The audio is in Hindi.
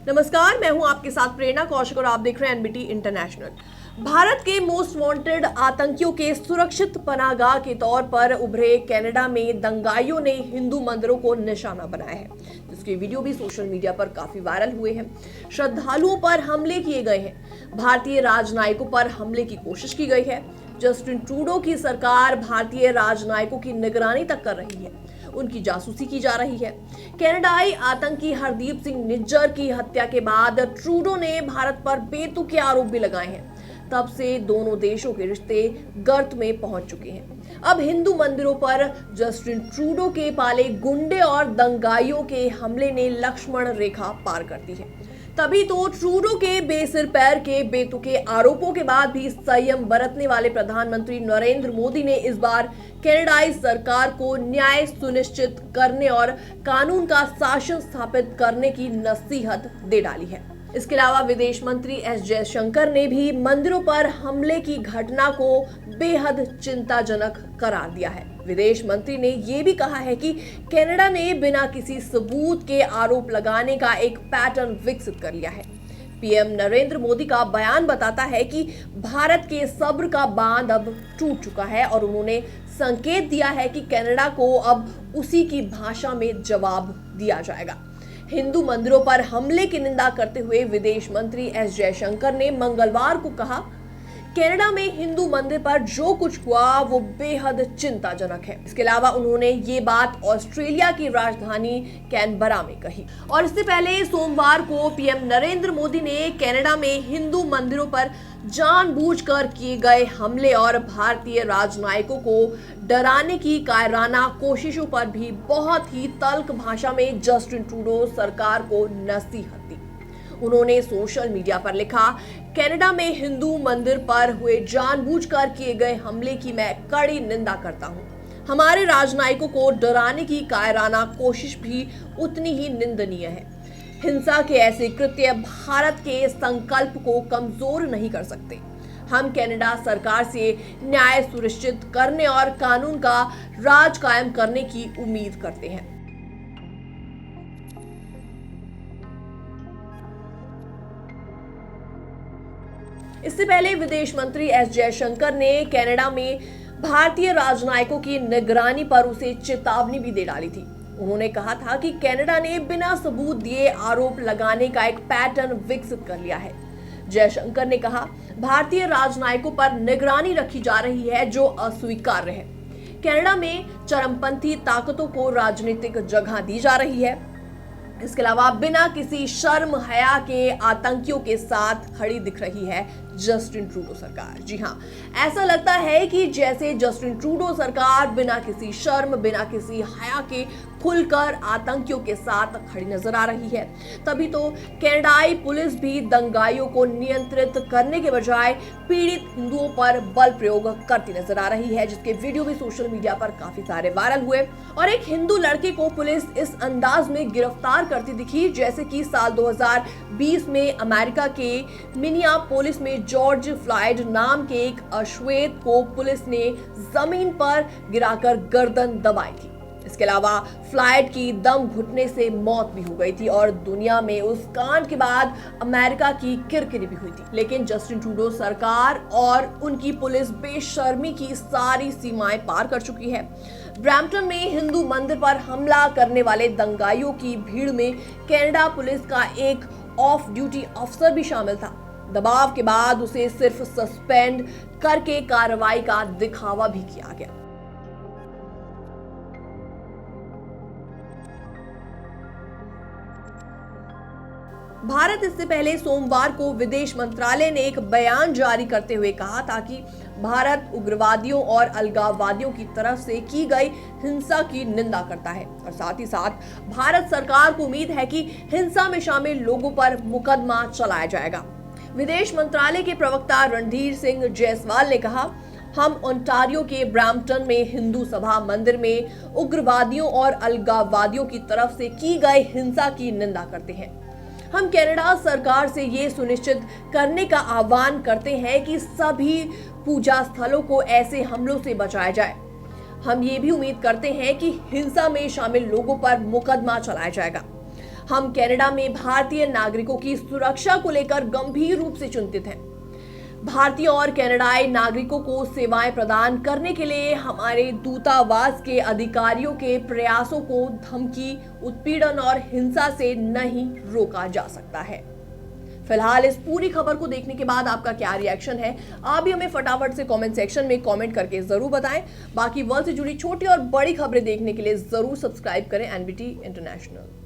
नमस्कार, मैं हूं आपके साथ प्रेरणा कौशिक और आप देख रहे हैं एनबीटी इंटरनेशनल। भारत के मोस्ट वांटेड आतंकियों के सुरक्षित पनाहगाह के तौर पर उभरे कनाडा में दंगाइयों ने हिंदू मंदिरों को निशाना बनाया है, जिसके वीडियो भी सोशल मीडिया पर काफी वायरल हुए हैं। श्रद्धालुओं पर हमले किए गए हैं, भारतीय राजनयिकों पर हमले की कोशिश की गई है। जस्टिन ट्रूडो की सरकार भारतीय राजनयिकों की निगरानी तक कर रही है, उनकी जासूसी की जा रही है। कनाडाई आतंकी हरदीप सिंह निज्जर की हत्या के बाद ट्रूडो ने भारत पर बेतुके आरोप भी लगाए हैं। तब से दोनों देशों के रिश्ते गर्त में पहुंच चुके हैं। अब हिंदू मंदिरों पर जस्टिन ट्रूडो के पाले गुंडे और दंगाइयों के हमले ने लक्ष्मण रेखा पार कर दी है। तभी तो ट्रूडो के बेसिर पैर के बेतुके आरोपों के बाद भी संयम बरतने वाले प्रधानमंत्री नरेंद्र मोदी ने इस बार कनाडाई सरकार को न्याय सुनिश्चित करने और कानून का शासन स्थापित करने की नसीहत दे डाली है। इसके अलावा विदेश मंत्री एस जयशंकर ने भी मंदिरों पर हमले की घटना को बेहद चिंताजनक करार दिया है। विदेश मंत्री ने यह भी कहा है कि कनाडा ने बिना किसी सबूत के आरोप लगाने का एक पैटर्न विकसित कर लिया है। पीएम नरेंद्र मोदी का बयान बताता है कि भारत के सब्र का बांध अब टूट चुका है और उन्होंने संकेत दिया है कि कनाडा को अब उसी की भाषा में जवाब दिया जाएगा। हिंदू मंदिरों पर हमले की निंदा करते हुए विदेश मंत्री एस जयशंकर ने मंगलवार को कहा, कनाडा में हिंदू मंदिर पर जो कुछ हुआ वो बेहद चिंताजनक है। इसके अलावा उन्होंने ये बात ऑस्ट्रेलिया की राजधानी कैनबरा में कही। और इससे पहले सोमवार को पीएम नरेंद्र मोदी ने कनाडा में हिंदू मंदिरों पर जानबूझकर किए गए हमले और भारतीय राजनयिकों को डराने की कायराना कोशिशों पर भी बहुत ही तल्ख भाषा में जस्टिन ट्रूडो सरकार को नसीहत दी। उन्होंने सोशल मीडिया पर लिखा, कनाडा में हिंदू मंदिर पर हुए जानबूझकर किए गए हमले की मैं कड़ी निंदा करता हूं। हमारे राजनयिकों को डराने की कायराना कोशिश भी उतनी ही निंदनीय है। हिंसा के ऐसे कृत्य भारत के संकल्प को कमजोर नहीं कर सकते। हम कनाडा सरकार से न्याय सुनिश्चित करने और कानून का राज कायम करने की उम्मीद करते हैं। इससे पहले विदेश मंत्री एस जयशंकर ने कनाडा में भारतीय राजनयिकों की निगरानी पर उसे चेतावनी भी दे डाली थी। उन्होंने कहा था कि कनाडा ने बिना सबूत दिए आरोप लगाने का एक पैटर्न विकसित कर लिया है। जयशंकर ने कहा, भारतीय राजनयिकों पर निगरानी रखी जा रही है जो अस्वीकार्य है। कनाडा में चरमपंथी ताकतों को राजनीतिक जगह दी जा रही है। इसके अलावा बिना किसी शर्म हया के आतंकियों के साथ खड़ी दिख रही है जस्टिन ट्रूडो सरकार। जी हां, ऐसा लगता है कि जैसे जस्टिन ट्रूडो सरकार बिना किसी शर्म, बिना किसी हया के खुलकर आतंकियों के साथ खड़ी नजर आ रही है। तभी तो कनाडाई पुलिस भी दंगाइयों को नियंत्रित करने के बजाय पीड़ित हिंदुओं पर बल प्रयोग करती नजर आ रही है, जिसके वीडियो भी सोशल मीडिया पर काफी सारे वायरल हुए। और एक हिंदू लड़के को पुलिस इस अंदाज में गिरफ्तार करती दिखी जैसे कि साल 2020 में अमेरिका के मिनियापोलिस में जॉर्ज फ्लॉयड नाम के एक अश्वेत को पुलिस ने जमीन पर गिराकर गर्दन दबाई थी। इसके अलावा फ्लॉयड की दम घुटने से मौत भी हो गई थी और दुनिया में उस कांड के बाद अमेरिका की किरकिरी भी हुई थी। लेकिन जस्टिन ट्रूडो सरकार और उनकी पुलिस बेशर्मी की सारी सीमाएं पार कर चुकी है। ब्रैम्पटन में हिंदू मंदिर पर हमला करने वाले दंगाइयों की भीड़ में कनाडा पुलिस का एक ऑफ ड्यूटी अफसर भी शामिल था। दबाव के बाद उसे सिर्फ सस्पेंड करके कार्रवाई का दिखावा भी किया गया। भारत इससे पहले सोमवार को विदेश मंत्रालय ने एक बयान जारी करते हुए कहा था कि भारत उग्रवादियों और अलगाववादियों की तरफ से की गई हिंसा की निंदा करता है और साथ ही साथ भारत सरकार को उम्मीद है कि हिंसा में शामिल लोगों पर मुकदमा चलाया जाएगा। विदेश मंत्रालय के प्रवक्ता रणधीर सिंह जायसवाल ने कहा, हम ओंटारियो के ब्रैम्पटन में हिंदू सभा मंदिर में उग्रवादियों और अलगाववादियों की तरफ से की गई हिंसा की निंदा करते हैं। हम कनाडा सरकार से ये सुनिश्चित करने का आह्वान करते हैं कि सभी पूजा स्थलों को ऐसे हमलों से बचाया जाए। हम ये भी उम्मीद करते हैं कि हिंसा में शामिल लोगों पर मुकदमा चलाया जाएगा। हम कनाडा में भारतीय नागरिकों की सुरक्षा को लेकर गंभीर रूप से चिंतित हैं। भारतीय और कनाडाई नागरिकों को सेवाएं प्रदान करने के लिए हमारे दूतावास के अधिकारियों के प्रयासों को धमकी, उत्पीड़न और हिंसा से नहीं रोका जा सकता है। फिलहाल इस पूरी खबर को देखने के बाद आपका क्या रिएक्शन है, आप भी हमें फटाफट से कमेंट सेक्शन में कमेंट करके जरूर बताएं। बाकी वर्ल्ड से जुड़ी छोटी और बड़ी खबरें देखने के लिए जरूर सब्सक्राइब करें एनबीटी इंटरनेशनल।